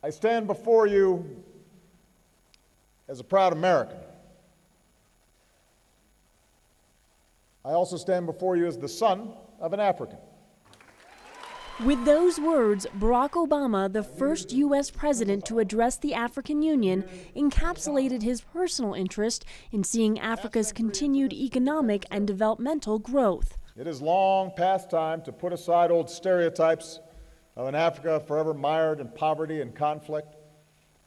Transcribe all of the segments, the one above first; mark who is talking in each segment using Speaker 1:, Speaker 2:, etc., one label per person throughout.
Speaker 1: I stand before you as a proud American. I also stand before you as the son of an African.
Speaker 2: With those words, Barack Obama, the first U.S. president to address the African Union, encapsulated his personal interest in seeing Africa's continued economic and developmental growth.
Speaker 1: It is long past time to put aside old stereotypes of an Africa forever mired in poverty and conflict.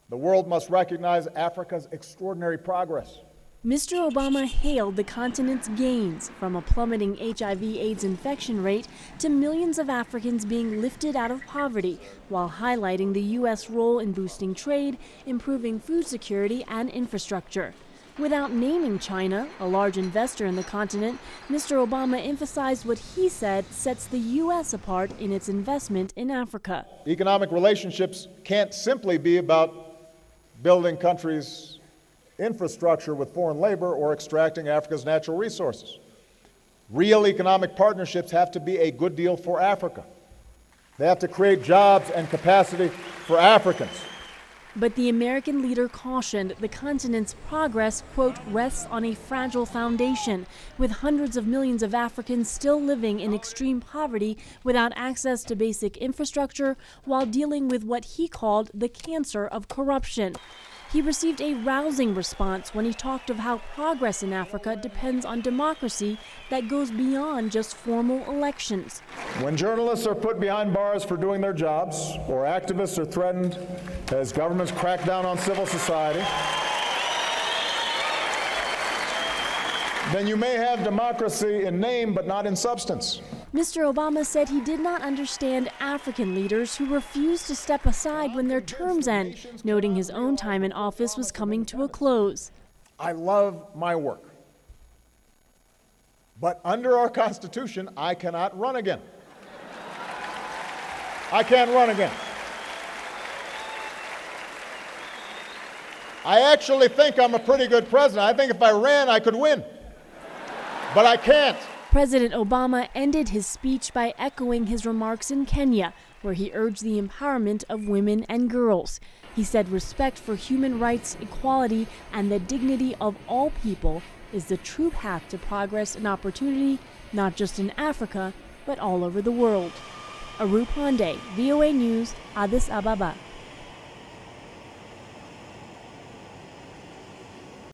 Speaker 1: The world must recognize Africa's extraordinary progress.
Speaker 2: Mr. Obama hailed the continent's gains, from a plummeting HIV/AIDS infection rate to millions of Africans being lifted out of poverty, while highlighting the U.S. role in boosting trade, improving food security and infrastructure. Without naming China, a large investor in the continent, Mr. Obama emphasized what he said sets the U.S. apart in its investment in Africa.
Speaker 1: Economic relationships can't simply be about building countries' infrastructure with foreign labor or extracting Africa's natural resources. Real economic partnerships have to be a good deal for Africa. They have to create jobs and capacity for Africans.
Speaker 2: But the American leader cautioned the continent's progress, quote, rests on a fragile foundation, with hundreds of millions of Africans still living in extreme poverty without access to basic infrastructure, while dealing with what he called the cancer of corruption. He received a rousing response when he talked of how progress in Africa depends on democracy that goes beyond just formal elections.
Speaker 1: When journalists are put behind bars for doing their jobs, or activists are threatened as governments crack down on civil society, then you may have democracy in name but not in substance.
Speaker 2: Mr. Obama said he did not understand African leaders who refused to step aside when their terms end, noting his own time in office was coming to a close.
Speaker 1: I love my work, but under our Constitution, I cannot run again. I can't run again. I actually think I'm a pretty good president. I think if I ran, I could win, but I can't.
Speaker 2: President Obama ended his speech by echoing his remarks in Kenya, where he urged the empowerment of women and girls. He said respect for human rights, equality, and the dignity of all people is the true path to progress and opportunity, not just in Africa, but all over the world. Aru Pande, VOA News, Addis Ababa.